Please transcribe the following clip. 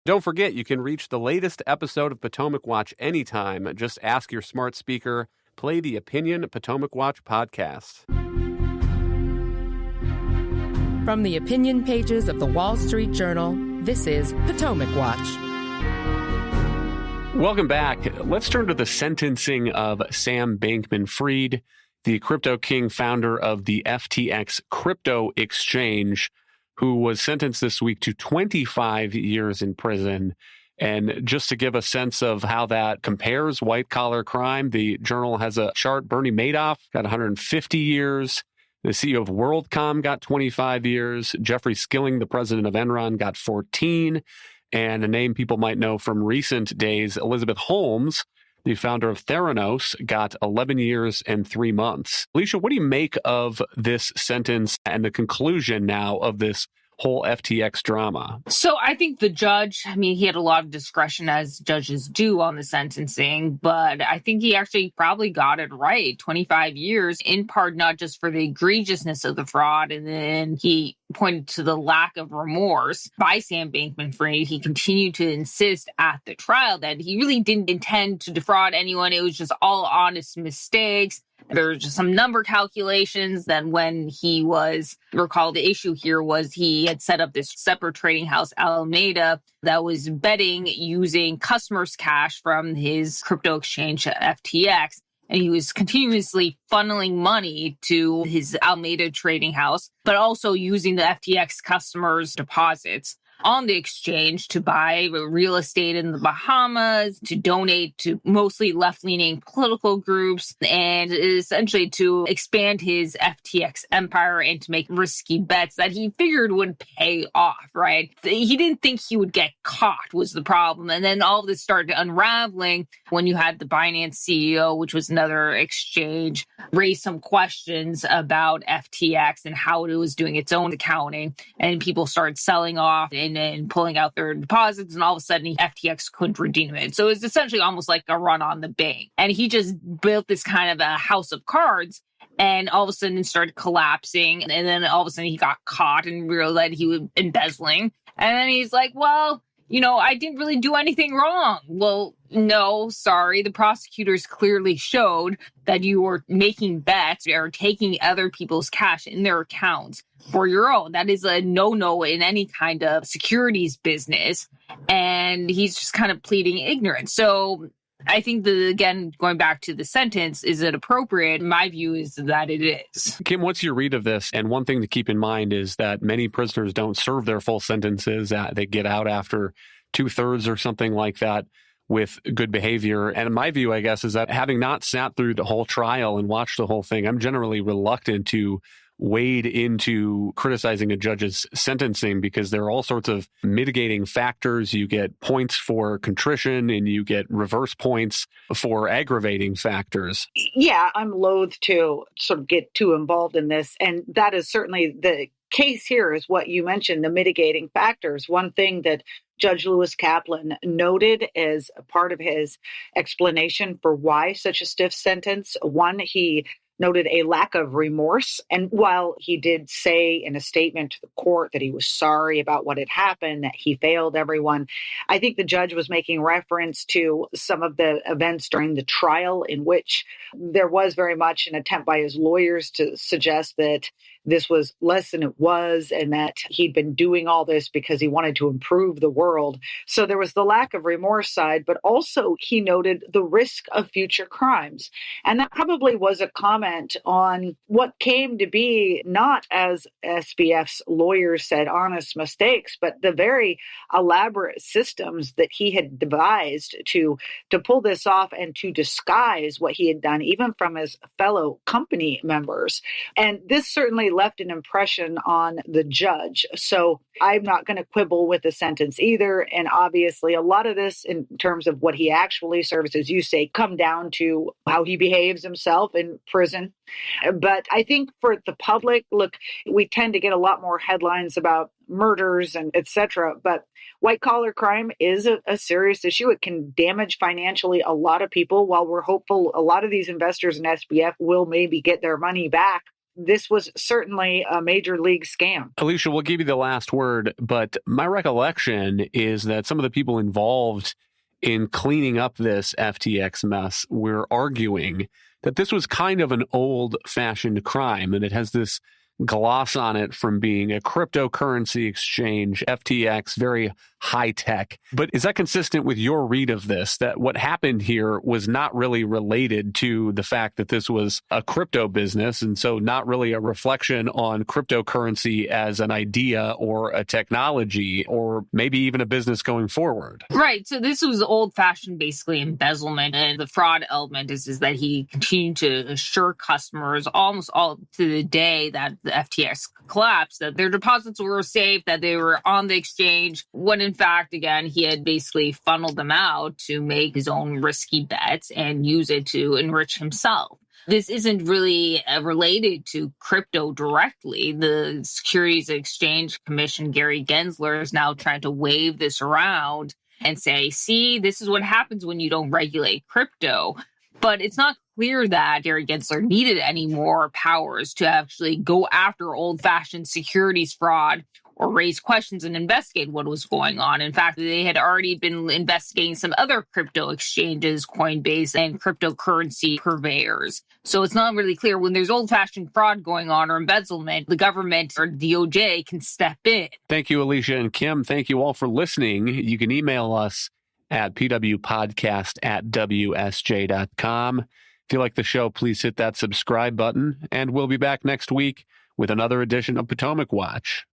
Don't forget, you can reach the latest episode of Potomac Watch anytime. Just ask your smart speaker, play the Opinion Potomac Watch podcast. From the opinion pages of the Wall Street Journal, this is Potomac Watch. Welcome back. Let's turn to the sentencing of Sam Bankman-Fried, the crypto king founder of the FTX crypto exchange, who was sentenced this week to 25 years in prison. And just to give a sense of how that compares white-collar crime, the Journal has a chart. Bernie Madoff got 150 years. The CEO of WorldCom got 25 years. Jeffrey Skilling, the president of Enron, got 14. And a name people might know from recent days, Elizabeth Holmes, the founder of Theranos, got 11 years and 3 months. Alicia, what do you make of this sentence and the conclusion now of this whole FTX drama? So I think the judge, he had a lot of discretion, as judges do, on the sentencing, but I think he actually probably got it right. 25 years, in part not just for the egregiousness of the fraud, and then he pointed to the lack of remorse by Sam Bankman-Fried. He continued to insist at the trial that he really didn't intend to defraud anyone. It was just all honest mistakes. There were just some number calculations that when he was, recall the issue here was he had set up this separate trading house, Alameda, that was betting using customers' cash from his crypto exchange, FTX. And he was continuously funneling money to his Alameda trading house, but also using the FTX customers' deposits on the exchange to buy real estate in the Bahamas, to donate to mostly left-leaning political groups, and essentially to expand his FTX empire and to make risky bets that he figured would pay off, right? He didn't think he would get caught was the problem. And then all of this started unraveling when you had the Binance CEO, which was another exchange, raise some questions about FTX and how it was doing its own accounting. And people started selling off and pulling out their deposits, and all of a sudden FTX couldn't redeem it. So it's essentially almost like a run on the bank. And he just built this kind of a house of cards, and all of a sudden it started collapsing. And then all of a sudden he got caught and realized he was embezzling. And then he's like, well, I didn't really do anything wrong. Well, no, sorry. The prosecutors clearly showed that you were making bets or taking other people's cash in their accounts for your own. That is a no-no in any kind of securities business. And he's just kind of pleading ignorance. So I think that, again, going back to the sentence, is it appropriate? My view is that it is. Kim, what's your read of this? And one thing to keep in mind is that many prisoners don't serve their full sentences. They get out after 2/3 or something like that with good behavior. And my view, I guess, is that having not sat through the whole trial and watched the whole thing, I'm generally reluctant to wade into criticizing a judge's sentencing because there are all sorts of mitigating factors. You get points for contrition and you get reverse points for aggravating factors. Yeah, I'm loath to sort of get too involved in this. And that is certainly the case here, is what you mentioned, the mitigating factors. One thing that Judge Lewis Kaplan noted as a part of his explanation for why such a stiff sentence, one, he noted a lack of remorse. And while he did say in a statement to the court that he was sorry about what had happened, that he failed everyone, I think the judge was making reference to some of the events during the trial in which there was very much an attempt by his lawyers to suggest that this was less than it was and that he'd been doing all this because he wanted to improve the world. So there was the lack of remorse side, but also he noted the risk of future crimes. And that probably was a comment on what came to be not, as SBF's lawyers said, honest mistakes, but the very elaborate systems that he had devised to pull this off and to disguise what he had done, even from his fellow company members. And this certainly left an impression on the judge. So I'm not going to quibble with the sentence either. And obviously, a lot of this in terms of what he actually serves, as you say, come down to how he behaves himself in prison. But I think for the public, look, we tend to get a lot more headlines about murders and et cetera. But white collar crime is a serious issue. It can damage financially a lot of people. While we're hopeful a lot of these investors in SBF will maybe get their money back, this was certainly a major league scam. Alicia, we'll give you the last word, but my recollection is that some of the people involved in cleaning up this FTX mess were arguing that this was kind of an old-fashioned crime, and it has this gloss on it from being a cryptocurrency exchange, FTX, very high tech. But is that consistent with your read of this, that what happened here was not really related to the fact that this was a crypto business, and so not really a reflection on cryptocurrency as an idea or a technology or maybe even a business going forward? Right. So this was old-fashioned, basically, embezzlement. And the fraud element is that he continued to assure customers almost all to the day that the FTX collapsed that their deposits were safe, that they were on the exchange, when in fact, again, he had basically funneled them out to make his own risky bets and use it to enrich himself. This isn't really related to crypto directly. The Securities and Exchange Commission, Gary Gensler, is now trying to wave this around and say, see, this is what happens when you don't regulate crypto. But it's not clear that Gary Gensler needed any more powers to actually go after old-fashioned securities fraud or raise questions and investigate what was going on. In fact, they had already been investigating some other crypto exchanges, Coinbase, and cryptocurrency purveyors. So it's not really clear when there's old-fashioned fraud going on or embezzlement, the government or DOJ can step in. Thank you, Alicia and Kim. Thank you all for listening. You can email us at pwpodcast@wsj.com. If you like the show, please hit that subscribe button, and we'll be back next week with another edition of Potomac Watch.